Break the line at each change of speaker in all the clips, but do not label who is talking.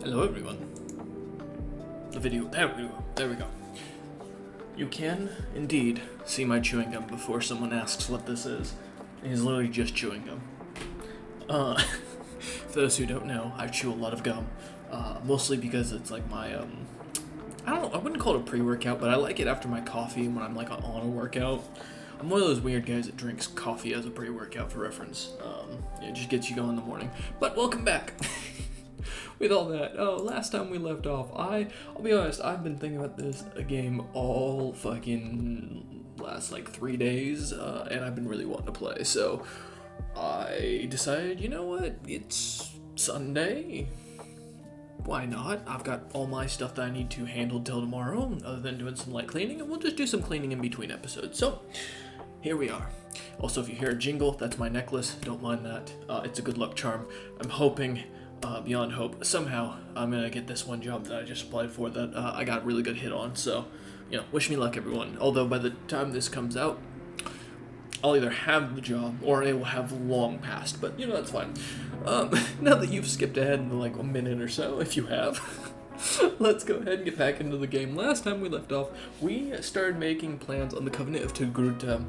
Hello everyone. The video, there we go. You can indeed see my chewing gum before someone asks what this is. It is literally just chewing gum. For those who don't know, I chew a lot of gum, mostly because it's like my, I wouldn't call it a pre-workout, but I like it after my coffee when I'm like on a workout. I'm one of those weird guys that drinks coffee as a pre-workout for reference. It just gets you going in the morning. But welcome back. With all that, last time we left off, I'll be honest, I've been thinking about this game all fucking last like 3 days, and I've been really wanting to play, so I decided, you know what, it's Sunday, why not? I've got all my stuff that I need to handle till tomorrow, other than doing some light cleaning, and we'll just do some cleaning in between episodes, so here we are. Also, if you hear a jingle, that's my necklace, don't mind that, it's a good luck charm. I'm hoping, beyond hope, somehow I'm gonna get this one job that I just applied for that I got a really good hit on, so, you know, wish me luck everyone. Although by the time this comes out, I'll either have the job or it will have long passed, but you know, that's fine. Now that you've skipped ahead in like a minute or so, if you have, let's go ahead and get back into the game. Last time we left off, we started making plans on the Covenant of Togruta.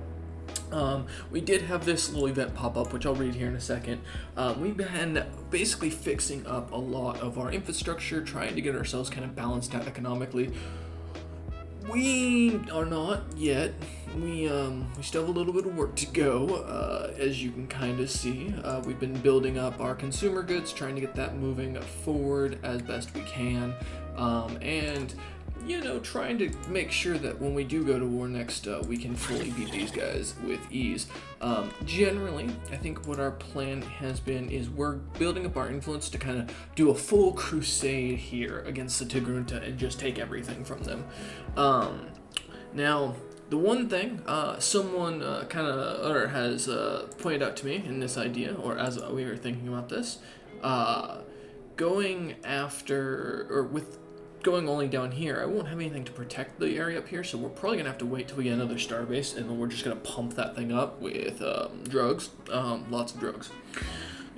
We did have this little event pop up, which I'll read here in a second. We've been basically fixing up a lot of our infrastructure, trying to get ourselves kind of balanced out economically. We are not yet. We still have a little bit of work to go, as you can kind of see. We've been building up our consumer goods, trying to get that moving forward as best we can, and you know, trying to make sure that when we do go to war next, we can fully beat these guys with ease. Generally, I think what our plan has been is we're building up our influence to kind of do a full crusade here against the Togruta and just take everything from them. Now, the one thing someone has pointed out to me in this idea, or as we were thinking about this, going only down here, I won't have anything to protect the area up here, so we're probably gonna have to wait till we get another starbase, and then we're just gonna pump that thing up with drugs, lots of drugs,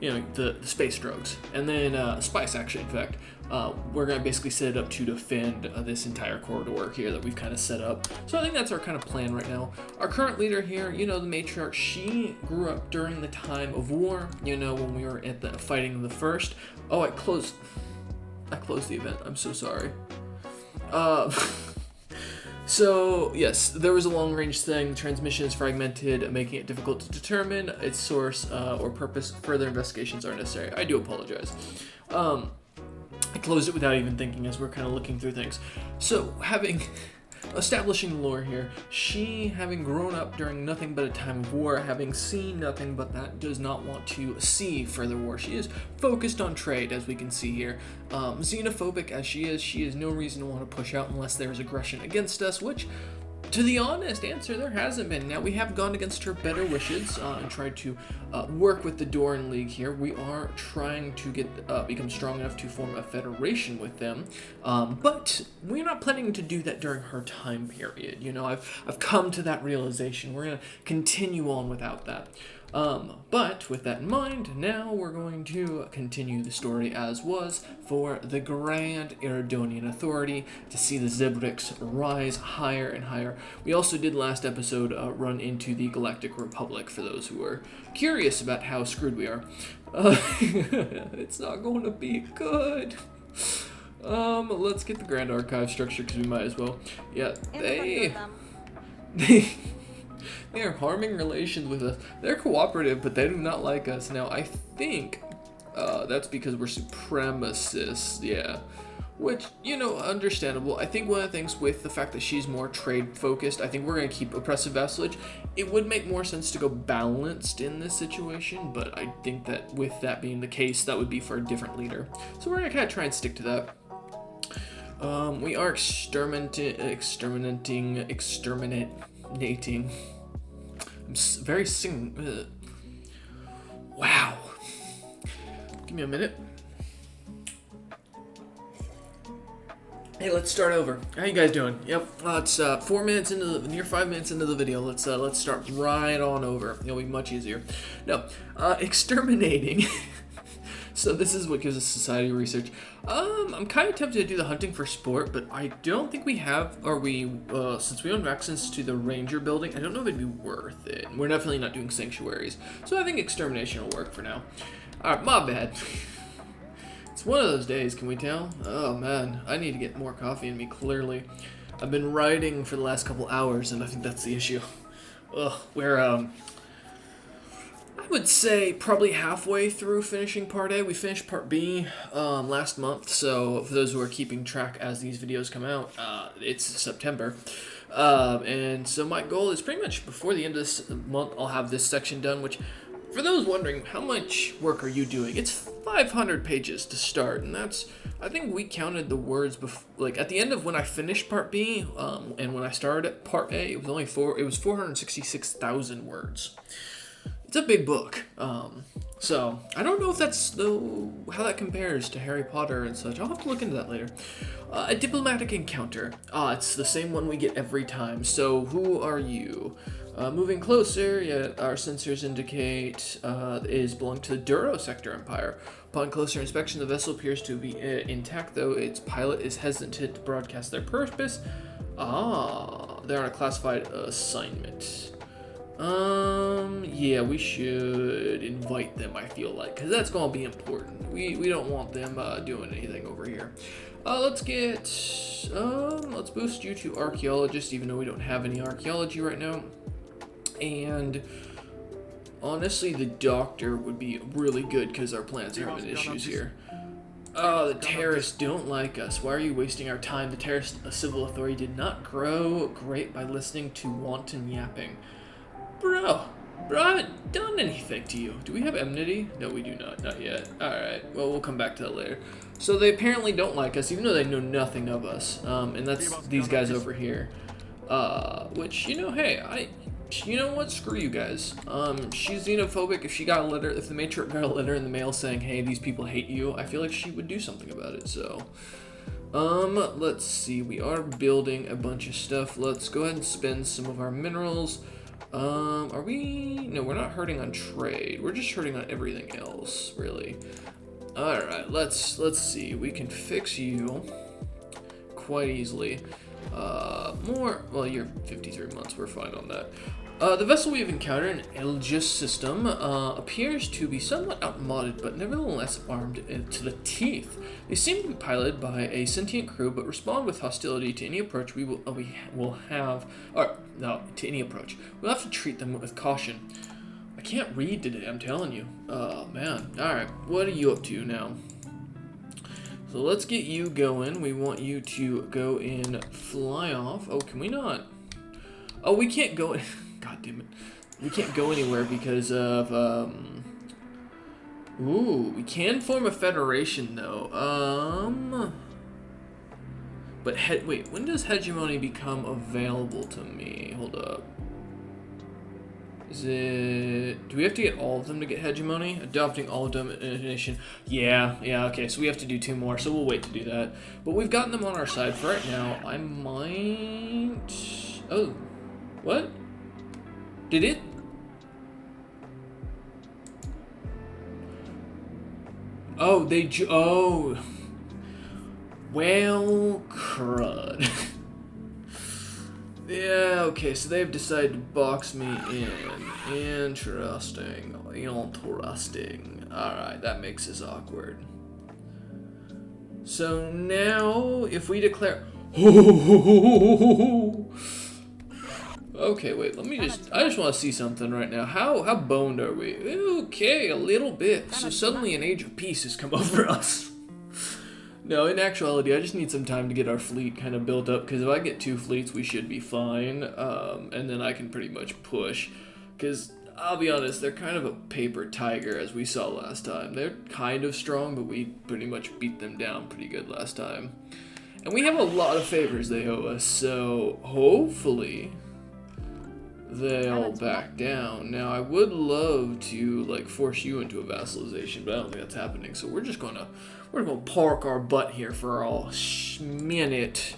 you know, the space drugs, and then spice actually. In fact, we're gonna basically set it up to defend this entire corridor here that we've kind of set up. So I think that's our kind of plan right now. Our current leader here, you know, the matriarch, she grew up during the time of war. You know, when we were at the fighting the first. Oh, I closed the event. I'm so sorry. So, yes, there was a long-range thing. The transmission is fragmented, making it difficult to determine its source or purpose. Further investigations are necessary. I do apologize. I closed it without even thinking as we're kind of looking through things. So, establishing the lore here, she, having grown up during nothing but a time of war, having seen nothing but that, does not want to see further war. She is focused on trade, as we can see here. Xenophobic as she has no reason to want to push out unless there is aggression against us, which, to the honest answer, there hasn't been. Now, we have gone against her better wishes and tried to work with the Doran League here. We are trying to become strong enough to form a federation with them, but we're not planning to do that during her time period. You know, I've come to that realization. We're going to continue on without that. But with that in mind, now we're going to continue the story as was for the Grand Eridonian Authority to see the Zebriks rise higher and higher. We also did last episode run into the Galactic Republic for those who are curious about how screwed we are. It's not going to be good. Let's get the Grand Archive structure because we might as well. Yeah, they are harming relations with us. They're cooperative, but they do not like us. Now, I think that's because we're supremacists, yeah. Which, you know, understandable. I think one of the things with the fact that she's more trade-focused, I think we're going to keep oppressive vassalage. It would make more sense to go balanced in this situation, but I think that with that being the case, that would be for a different leader. So we're going to kind of try and stick to that. We are exterminating. I'm very wow. Give me a minute. Hey, let's start over. How you guys doing? Yep. It's 4 minutes near 5 minutes into the video. Let's start right on over. It'll be much easier. No, exterminating So this is what gives us society research. I'm kind of tempted to do the hunting for sport, but I don't think we have, since we own access to the ranger building, I don't know if it'd be worth it. We're definitely not doing sanctuaries, so I think extermination will work for now. Alright, my bad. It's one of those days, can we tell? Oh man, I need to get more coffee in me, clearly. I've been writing for the last couple hours, and I think that's the issue. I would say probably halfway through finishing Part A. We finished Part B last month, so for those who are keeping track as these videos come out, it's September. And so my goal is pretty much before the end of this month, I'll have this section done, which, for those wondering, how much work are you doing? It's 500 pages to start, and that's, I think we counted the words like at the end of when I finished Part B, and when I started at Part A, it was 466,000 words. It's a big book, so I don't know if that's how that compares to Harry Potter and such. I'll have to look into that later. A diplomatic encounter. It's the same one we get every time. So who are you? Moving closer, our sensors indicate is belong to the Duro Sector Empire. Upon closer inspection, the vessel appears to be intact, though its pilot is hesitant to broadcast their purpose. They're on a classified assignment. Yeah, we should invite them, I feel like, because that's going to be important. We don't want them doing anything over here. Let's boost you to archaeologist, even though we don't have any archaeology right now. And honestly, the doctor would be really good because our plants are having issues here. The terrorists don't like us. Why are you wasting our time? The terrorist civil authority did not grow great by listening to wanton yapping. Bro, I haven't done anything to you. Do we have enmity? No, we do not yet. Alright, well, we'll come back to that later. So they apparently don't like us, even though they know nothing of us. And that's these guys over here. Which, hey, you know what? Screw you guys. She's xenophobic. If the matriarch got a letter in the mail saying, hey, these people hate you, I feel like she would do something about it, so. Let's see. We are building a bunch of stuff. Let's go ahead and spend some of our minerals. No, we're not hurting on trade. We're just hurting on everything else, really. Alright, let's see. We can fix you quite easily. You're 53 months. We're fine on that. The vessel we have encountered, an Elgis system, appears to be somewhat outmoded, but nevertheless armed to the teeth. They seem to be piloted by a sentient crew, but respond with hostility to any approach to any approach. We'll have to treat them with caution. I can't read today, I'm telling you. Oh, man. Alright, what are you up to now? So let's get you going. We want you to go and fly off. Oh, can we not? Oh, we can't go... God damn it. We can't go anywhere because of, Ooh, we can form a federation, though. But, wait, when does hegemony become available to me? Hold up. Do we have to get all of them to get hegemony? Adopting all of them in a nation. Yeah, okay, so we have to do 2 more, so we'll wait to do that. But we've gotten them on our side for right now. I might... Oh, what? Did it? Oh, oh. Well, crud. Yeah, okay, so they've decided to box me in. Interesting. Alright, that makes this awkward. So now, if we declare... Okay, wait, I just want to see something right now. How boned are we? Okay, a little bit. So suddenly an age of peace has come over us. No, in actuality, I just need some time to get our fleet kind of built up, because if I get 2 fleets, we should be fine, and then I can pretty much push, because I'll be honest, they're kind of a paper tiger, as we saw last time. They're kind of strong, but we pretty much beat them down pretty good last time. And we have a lot of favors they owe us, so hopefully they'll back down. Now, I would love to, like, force you into a vassalization, but I don't think that's happening, so we're gonna park our butt here for a minute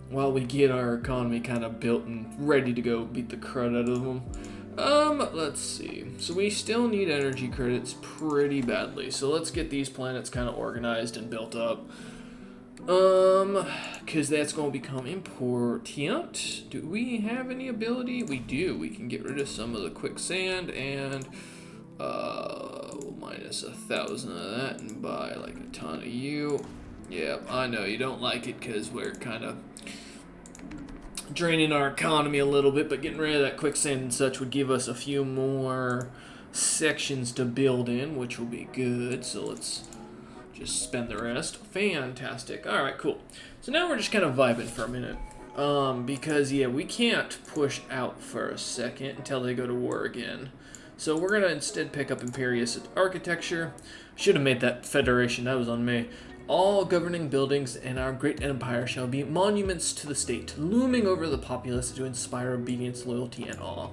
while we get our economy kind of built and ready to go beat the crud out of them. Let's see. So we still need energy credits pretty badly. So let's get these planets kind of organized and built up. Because that's going to become important. Do we have any ability? We do. We can get rid of some of the quicksand and, we'll minus 1,000 of that and buy like a ton of you. Yeah, I know you don't like it because we're kind of draining our economy a little bit, but getting rid of that quicksand and such would give us a few more sections to build in, which will be good. So let's just spend the rest. Fantastic. All right, cool. So now we're just kind of vibing for a minute. Because, yeah, we can't push out for a second until they go to war again. So we're going to instead pick up Imperious Architecture. Should have made that Federation. That was on me. All governing buildings in our great empire shall be monuments to the state, looming over the populace to inspire obedience, loyalty, and awe.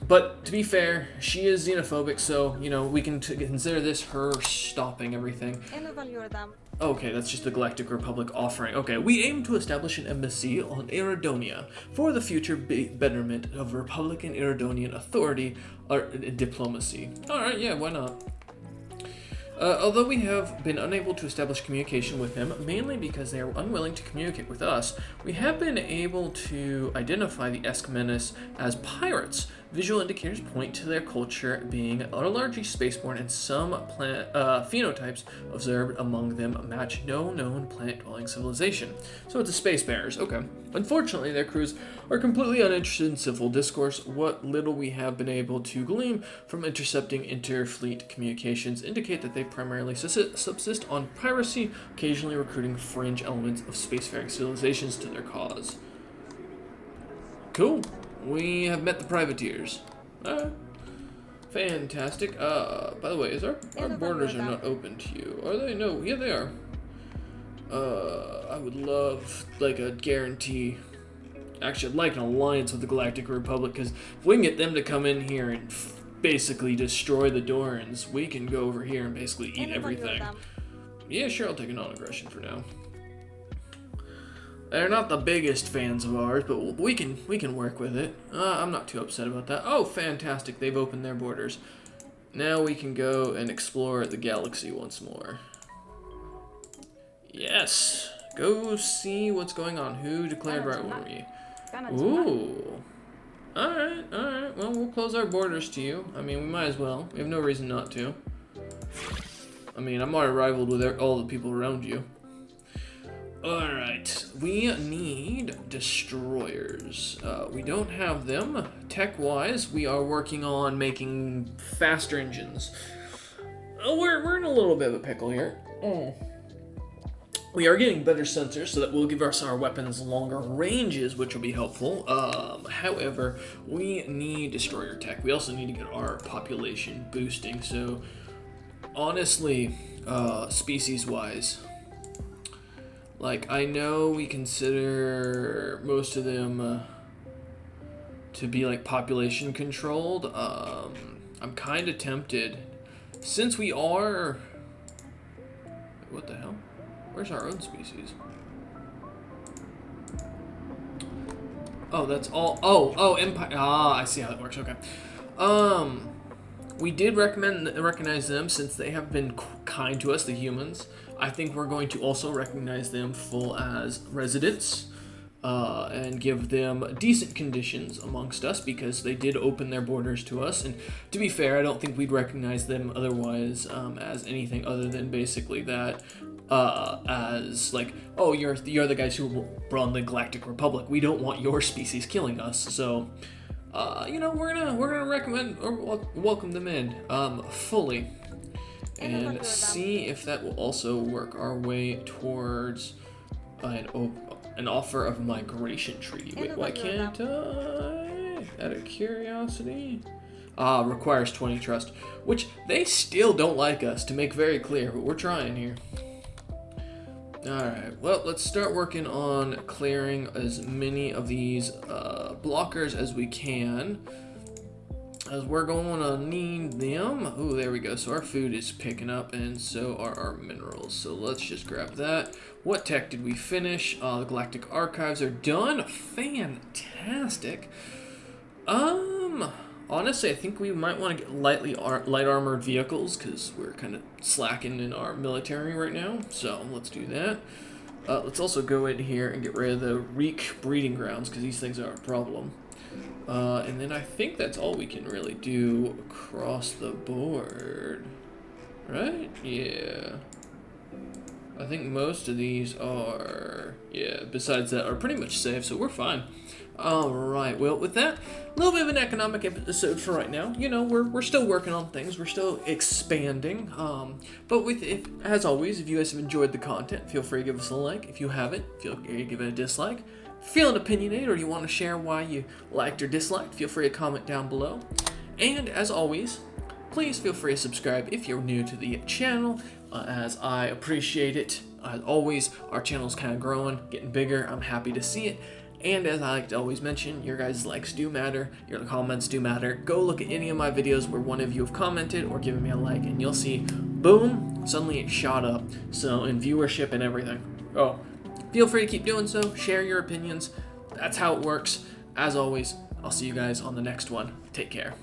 But to be fair, she is xenophobic, so, you know, we can consider this her stopping everything. Okay, that's just the Galactic Republic offering. Okay, we aim to establish an embassy on Eridonia for the future betterment of Republican Eridonian authority or diplomacy. Alright, yeah, why not? Although we have been unable to establish communication with them, mainly because they are unwilling to communicate with us, we have been able to identify the Eskmenis as pirates. Visual indicators point to their culture being largely spaceborne, and some phenotypes observed among them match no known planet-dwelling civilization. So it's the spacefarers, okay. Unfortunately, their crews are completely uninterested in civil discourse. What little we have been able to glean from intercepting interfleet communications indicate that they primarily subsist on piracy, occasionally recruiting fringe elements of spacefaring civilizations to their cause. Cool. We have met the privateers. Alright. Fantastic. By the way, our borders are not open to you, are they? No, yeah, they are. I would love, like, a guarantee. Actually, I'd like an alliance with the Galactic Republic, because if we can get them to come in here and basically destroy the Dorans, we can go over here and basically eat everything. Yeah, sure, I'll take a non-aggression for now. They're not the biggest fans of ours, but we can work with it. I'm not too upset about that. Oh, fantastic. They've opened their borders. Now we can go and explore the galaxy once more. Yes. Go see what's going on. Who declared right over me? Ooh. Alright, alright. Well, we'll close our borders to you. I mean, we might as well. We have no reason not to. I mean, I'm already rivaled with all the people around you. Alright, we need destroyers. We don't have them. Tech-wise, we are working on making faster engines. We're in a little bit of a pickle here. We are getting better sensors so that will give us our weapons longer ranges, which will be helpful. However, we need destroyer tech. We also need to get our population boosting. So, honestly, species-wise, like, I know we consider most of them to be, like, population controlled. I'm kind of tempted. Since we are... What the hell? Where's our own species? Oh, that's all... Oh, Empire... Ah, I see how that works, okay. We did recognize them since they have been kind to us, the humans. I think we're going to also recognize them full as residents and give them decent conditions amongst us because they did open their borders to us. And to be fair, I don't think we'd recognize them otherwise as anything other than basically that as like, oh, you're the guys who run the Galactic Republic. We don't want your species killing us. So, you know, we're gonna recommend or welcome them in fully. And see if that will also work our way towards an offer of migration treaty. Wait, why can't I? Out of curiosity. Requires 20 trust, which they still don't like us, to make very clear, but we're trying here. Alright, well, let's start working on clearing as many of these blockers as we can. As we're going to need them. Oh, there we go. So our food is picking up, and so are our minerals. So let's just grab that. What tech did we finish? The Galactic Archives are done. Fantastic. Honestly, I think we might want to get light armored vehicles because we're kind of slacking in our military right now. So let's do that. Let's also go in here and get rid of the Reek breeding grounds because these things are a problem. And then I think that's all we can really do across the board. Right? Yeah. I think most of these are, yeah, besides that, are pretty much safe, so we're fine. Alright, well, with that, a little bit of an economic episode for right now. You know, we're still working on things, we're still expanding. But as always, if you guys have enjoyed the content, feel free to give us a like. If you haven't, feel free to give it a dislike. Feeling opinionated or you want to share why you liked or disliked, feel free to comment down below. And as always, please feel free to subscribe if you're new to the channel, as I appreciate it. As always, our channel's kind of growing, getting bigger. I'm happy to see it. And as I like to always mention, your guys' likes do matter, your comments do matter. Go look at any of my videos where one of you have commented or given me a like, and you'll see, boom, suddenly it shot up. So in viewership and everything. Oh. Feel free to keep doing so, share your opinions, that's how it works. As always, I'll see you guys on the next one. Take care.